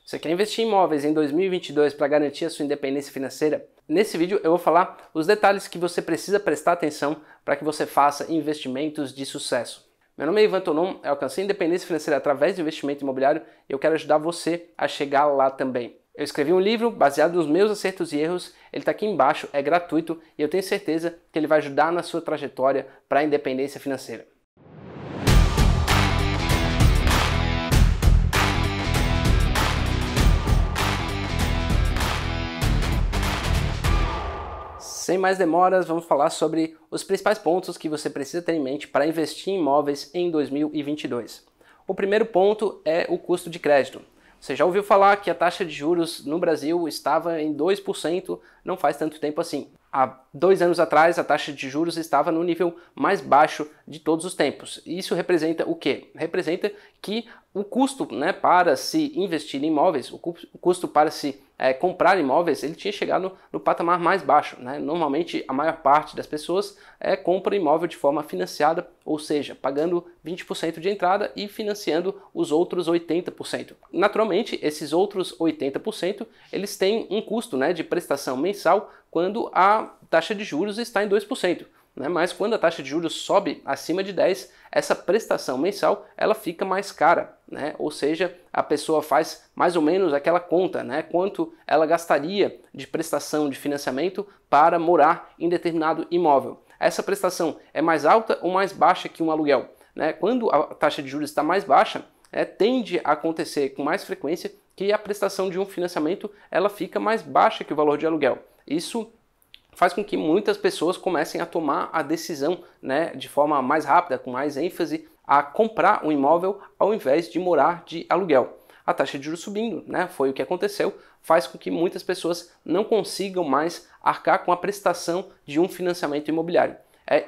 Você quer investir em imóveis em 2022 para garantir a sua independência financeira? Nesse vídeo eu vou falar os detalhes que você precisa prestar atenção para que você faça investimentos de sucesso. Meu nome é Ivan Tonon, eu alcancei a independência financeira através do investimento imobiliário e eu quero ajudar você a chegar lá também. Eu escrevi um livro baseado nos meus acertos e erros, ele está aqui embaixo, é gratuito e eu tenho certeza que ele vai ajudar na sua trajetória para a independência financeira. Sem mais demoras, vamos falar sobre os principais pontos que você precisa ter em mente para investir em imóveis em 2022. O primeiro ponto é o custo de crédito. Você já ouviu falar que a taxa de juros no Brasil estava em 2% não faz tanto tempo assim. Há 2 anos atrás, a taxa de juros estava no nível mais baixo de todos os tempos. Isso representa o quê? Representa que o custo, para se investir em imóveis, o custo para se comprar imóveis, ele tinha chegado no patamar mais baixo. Normalmente, a maior parte das pessoas compra imóvel de forma financiada, ou seja, pagando 20% de entrada e financiando os outros 80%. Naturalmente, esses outros 80%, eles têm um custo de prestação mensal quando a taxa de juros está em 2%. Mas quando a taxa de juros sobe acima de 10%, essa prestação mensal ela fica mais cara, ou seja, a pessoa faz mais ou menos aquela conta, quanto ela gastaria de prestação de financiamento para morar em determinado imóvel. Essa prestação é mais alta ou mais baixa que um aluguel? Quando a taxa de juros está mais baixa, tende a acontecer com mais frequência que a prestação de um financiamento ela fica mais baixa que o valor de aluguel. Isso faz com que muitas pessoas comecem a tomar a decisão de forma mais rápida, com mais ênfase, a comprar um imóvel ao invés de morar de aluguel. A taxa de juros subindo, foi o que aconteceu, faz com que muitas pessoas não consigam mais arcar com a prestação de um financiamento imobiliário.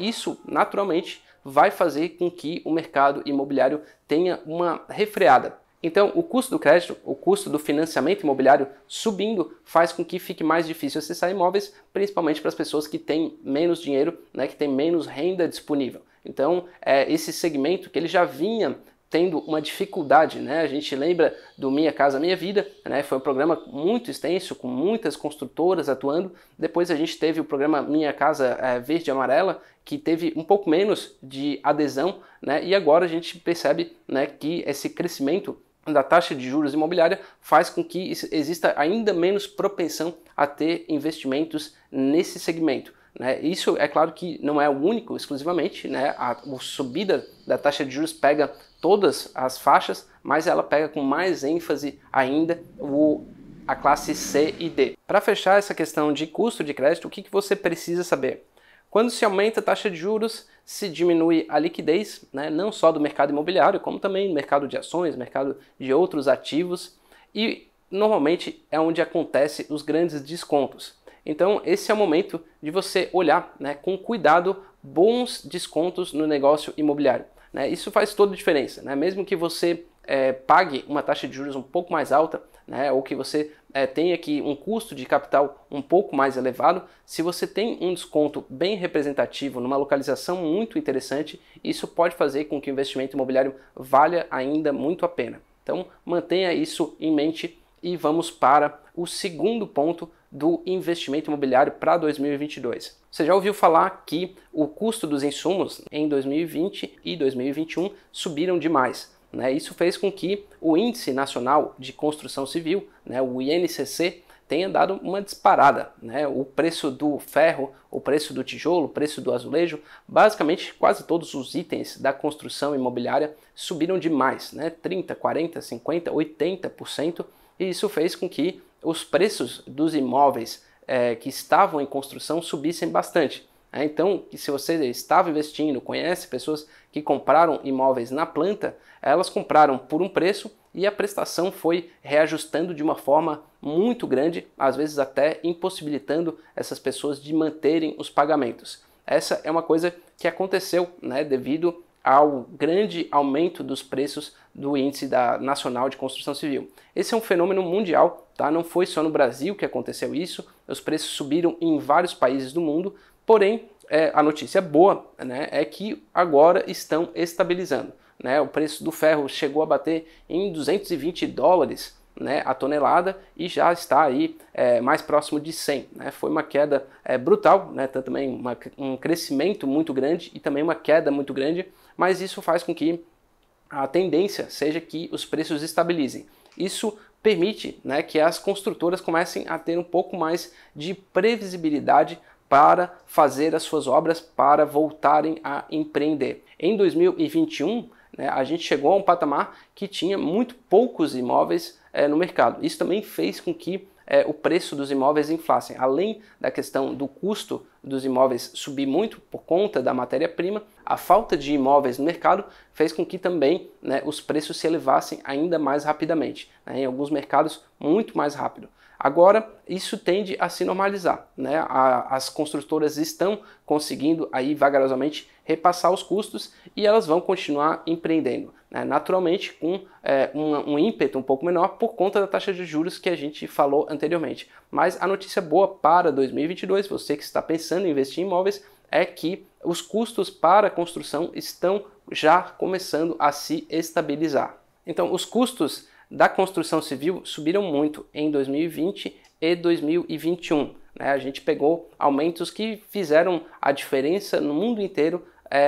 Isso, naturalmente, vai fazer com que o mercado imobiliário tenha uma refreada. Então, o custo do crédito, o custo do financiamento imobiliário subindo faz com que fique mais difícil acessar imóveis, principalmente para as pessoas que têm menos dinheiro, que têm menos renda disponível. Então, esse segmento que ele já vinha tendo uma dificuldade, A gente lembra do Minha Casa Minha Vida, Foi um programa muito extenso, com muitas construtoras atuando. Depois a gente teve o programa Minha Casa Verde e Amarela, que teve um pouco menos de adesão, E agora a gente percebe, que esse crescimento da taxa de juros imobiliária faz com que exista ainda menos propensão a ter investimentos nesse segmento. Isso é claro que não é o único exclusivamente, a subida da taxa de juros pega todas as faixas, mas ela pega com mais ênfase ainda a classe C e D. Para fechar essa questão de custo de crédito, o que você precisa saber? Quando se aumenta a taxa de juros, se diminui a liquidez, não só do mercado imobiliário, como também no mercado de ações, mercado de outros ativos, e normalmente é onde acontecem os grandes descontos. Então esse é o momento de você olhar com cuidado bons descontos no negócio imobiliário. Isso faz toda a diferença, mesmo que você pague uma taxa de juros um pouco mais alta, ou que você tenha aqui um custo de capital um pouco mais elevado, se você tem um desconto bem representativo numa localização muito interessante, isso pode fazer com que o investimento imobiliário valha ainda muito a pena. Então mantenha isso em mente e vamos para o segundo ponto do investimento imobiliário para 2022. Você já ouviu falar que o custo dos insumos em 2020 e 2021 subiram demais. Isso fez com que o Índice Nacional de Construção Civil, o INCC, tenha dado uma disparada. O preço do ferro, o preço do tijolo, o preço do azulejo, basicamente quase todos os itens da construção imobiliária subiram demais, 30%, 40%, 50%, 80%, e isso fez com que os preços dos imóveis que estavam em construção subissem bastante. Então, se você estava investindo, conhece pessoas que compraram imóveis na planta, elas compraram por um preço e a prestação foi reajustando de uma forma muito grande, às vezes até impossibilitando essas pessoas de manterem os pagamentos. Essa é uma coisa que aconteceu devido ao grande aumento dos preços do Índice Nacional de Construção Civil. Esse é um fenômeno mundial, não foi só no Brasil que aconteceu isso, os preços subiram em vários países do mundo, porém a notícia boa é que agora estão estabilizando. O preço do ferro chegou a bater em $220, né, a tonelada e já está aí mais próximo de 100. Né? Foi uma queda brutal, né, também um crescimento muito grande e também uma queda muito grande, mas isso faz com que a tendência seja que os preços estabilizem. Isso permite, né, que as construtoras comecem a ter um pouco mais de previsibilidade para fazer as suas obras, para voltarem a empreender. Em 2021, né, a gente chegou a um patamar que tinha muito poucos imóveis no mercado. Isso também fez com que o preço dos imóveis inflassem. Além da questão do custo dos imóveis subir muito por conta da matéria-prima, a falta de imóveis no mercado fez com que também, né, os preços se elevassem ainda mais rapidamente, né, em alguns mercados muito mais rápido. Agora, isso tende a se normalizar, né? As construtoras estão conseguindo aí vagarosamente repassar os custos e elas vão continuar empreendendo, né? Naturalmente com um ímpeto um pouco menor por conta da taxa de juros que a gente falou anteriormente. Mas a notícia boa para 2022, você que está pensando em investir em imóveis, é que os custos para a construção estão já começando a se estabilizar. Então, os custos da construção civil subiram muito em 2020 e 2021. Né? A gente pegou aumentos que fizeram a diferença no mundo inteiro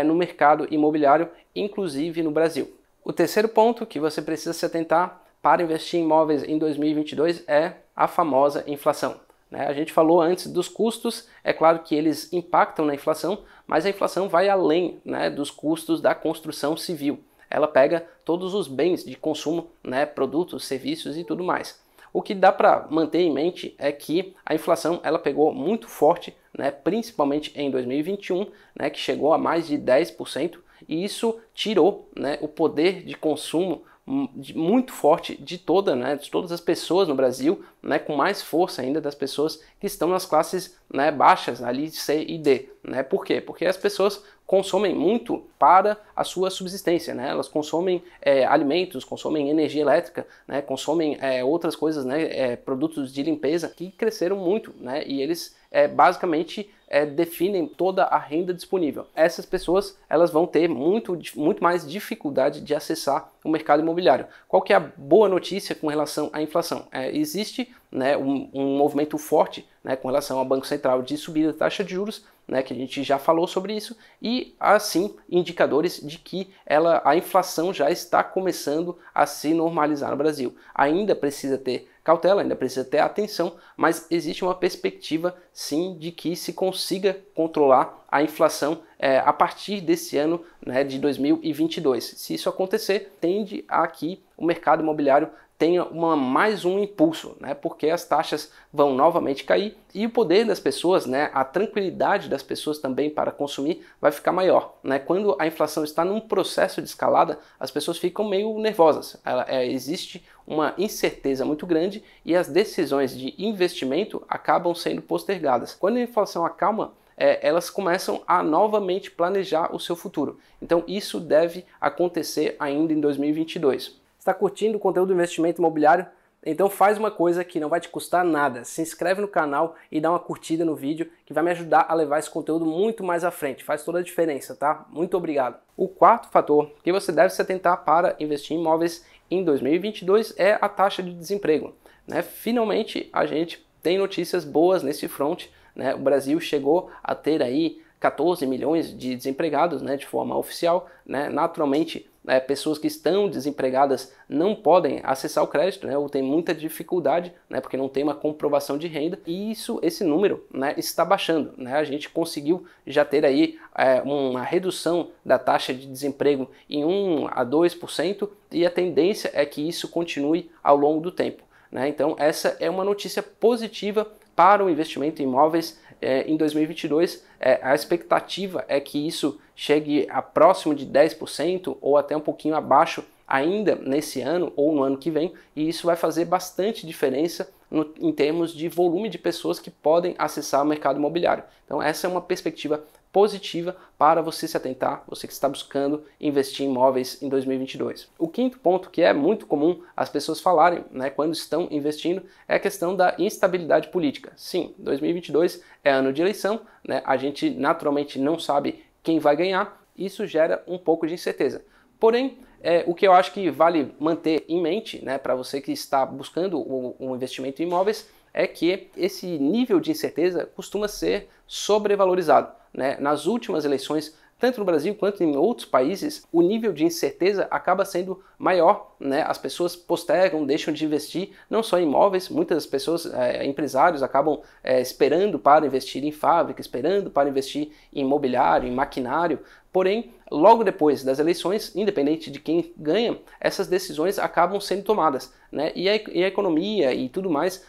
no mercado imobiliário, inclusive no Brasil. O terceiro ponto que você precisa se atentar para investir em imóveis em 2022 é a famosa inflação. Né? A gente falou antes dos custos, é claro que eles impactam na inflação, mas a inflação vai além, né, dos custos da construção civil. Ela pega todos os bens de consumo, né, produtos, serviços e tudo mais. O que dá para manter em mente é que a inflação ela pegou muito forte, né, principalmente em 2021, né, que chegou a mais de 10%, e isso tirou, né, o poder de consumo muito forte de todas as pessoas no Brasil, né, com mais força ainda das pessoas que estão nas classes, né, baixas, ali C e D. Né? Por quê? Porque as pessoas consomem muito para a sua subsistência, né? Elas consomem alimentos, consomem energia elétrica, né? Consomem outras coisas, né? Produtos de limpeza que cresceram muito, né? E eles basicamente definem toda a renda disponível. Essas pessoas elas vão ter muito mais dificuldade de acessar o mercado imobiliário. Qual que é a boa notícia com relação à inflação? Existe, né, um movimento forte, né, com relação ao Banco Central de subida da taxa de juros, né, que a gente já falou sobre isso, e assim indicadores de que a inflação já está começando a se normalizar no Brasil. Ainda precisa ter cautela, ainda precisa ter atenção, mas existe uma perspectiva sim de que se consiga controlar a inflação a partir desse ano, né, de 2022. Se isso acontecer, tende a que o mercado imobiliário tenha mais um impulso, né, porque as taxas vão novamente cair e o poder das pessoas, né, a tranquilidade das pessoas também para consumir vai ficar maior. Né? Quando a inflação está num processo de escalada, as pessoas ficam meio nervosas. Existe uma incerteza muito grande e as decisões de investimento acabam sendo postergadas. Quando a inflação acalma, elas começam a novamente planejar o seu futuro. Então isso deve acontecer ainda em 2022. Está curtindo o conteúdo do investimento imobiliário? Então faz uma coisa que não vai te custar nada. Se inscreve no canal e dá uma curtida no vídeo que vai me ajudar a levar esse conteúdo muito mais à frente. Faz toda a diferença, tá? Muito obrigado. O quarto fator que você deve se atentar para investir em imóveis em 2022 é a taxa de desemprego. Né? Finalmente a gente tem notícias boas nesse front. Né? O Brasil chegou a ter aí 14 milhões de desempregados, né, de forma oficial. Né? Naturalmente, pessoas que estão desempregadas não podem acessar o crédito, né, ou tem muita dificuldade, né, porque não tem uma comprovação de renda, e esse número, né, está baixando. Né? A gente conseguiu já ter aí uma redução da taxa de desemprego em 1 a 2%, e a tendência é que isso continue ao longo do tempo. Né? Então essa é uma notícia positiva para o investimento em imóveis em 2022. A expectativa é que isso chegue a próximo de 10% ou até um pouquinho abaixo ainda nesse ano ou no ano que vem, e isso vai fazer bastante diferença em termos de volume de pessoas que podem acessar o mercado imobiliário. Então essa é uma perspectiva positiva para você se atentar, você que está buscando investir em imóveis em 2022. O quinto ponto, que é muito comum as pessoas falarem, né, quando estão investindo, é a questão da instabilidade política. Sim, 2022 é ano de eleição, né, a gente naturalmente não sabe quem vai ganhar, isso gera um pouco de incerteza. Porém, O que eu acho que vale manter em mente, né, para você que está buscando um investimento em imóveis, é que esse nível de incerteza costuma ser sobrevalorizado, né? Nas últimas eleições, tanto no Brasil quanto em outros países, o nível de incerteza acaba sendo maior, né? As pessoas postergam, deixam de investir, não só em imóveis, muitas pessoas, empresários, acabam esperando para investir em fábrica, esperando para investir em imobiliário, em maquinário. Porém, logo depois das eleições, independente de quem ganha, essas decisões acabam sendo tomadas, né? E a economia e tudo mais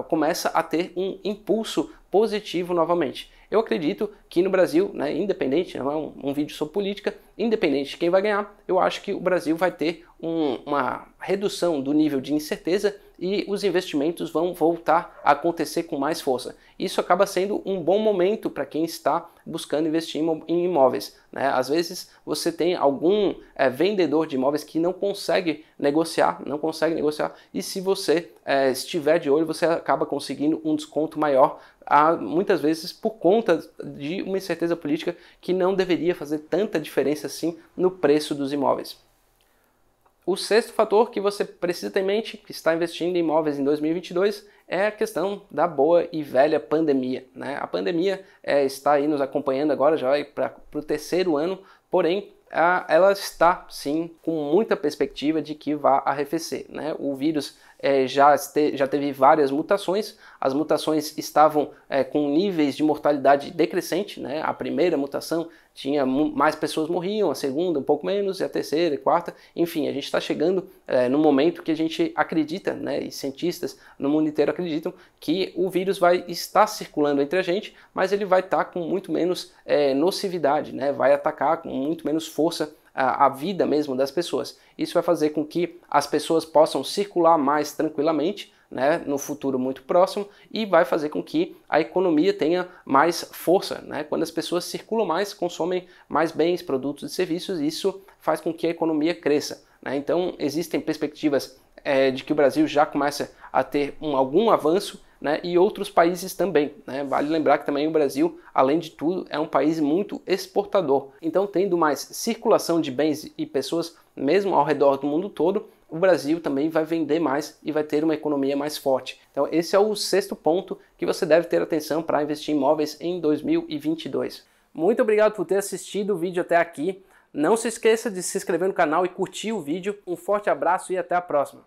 começa a ter um impulso positivo novamente. Eu acredito que no Brasil, né, independente, não é um vídeo sobre política, independente de quem vai ganhar, eu acho que o Brasil vai ter uma redução do nível de incerteza e os investimentos vão voltar a acontecer com mais força. Isso acaba sendo um bom momento para quem está buscando investir em imóveis, né? Às vezes você tem algum vendedor de imóveis que não consegue negociar, e se você estiver de olho, você acaba conseguindo um desconto maior, muitas vezes por conta de uma incerteza política que não deveria fazer tanta diferença assim no preço dos imóveis. O sexto fator que você precisa ter em mente, que está investindo em imóveis em 2022, é a questão da boa e velha pandemia, né? A pandemia está aí nos acompanhando agora, já vai para o terceiro ano, porém ela está sim com muita perspectiva de que vá arrefecer, né? O vírus já teve várias mutações, as mutações estavam com níveis de mortalidade decrescente, né? A primeira mutação tinha mais pessoas morriam, a segunda um pouco menos, e a terceira e quarta, enfim, a gente está chegando no momento que a gente acredita, né? E cientistas no mundo inteiro acreditam que o vírus vai estar circulando entre a gente, mas ele vai estar com muito menos nocividade, né? Vai atacar com muito menos força a vida mesmo das pessoas. Isso vai fazer com que as pessoas possam circular mais tranquilamente, né, no futuro muito próximo, e vai fazer com que a economia tenha mais força, né? Quando as pessoas circulam mais, consomem mais bens, produtos e serviços, isso faz com que a economia cresça, né? Então existem perspectivas de que o Brasil já começa a ter algum avanço, né, e outros países também, né? Vale lembrar que também o Brasil, além de tudo, é um país muito exportador. Então, tendo mais circulação de bens e pessoas, mesmo ao redor do mundo todo, o Brasil também vai vender mais e vai ter uma economia mais forte. Então, esse é o sexto ponto que você deve ter atenção para investir em imóveis em 2022. Muito obrigado por ter assistido o vídeo até aqui. Não se esqueça de se inscrever no canal e curtir o vídeo. Um forte abraço e até a próxima.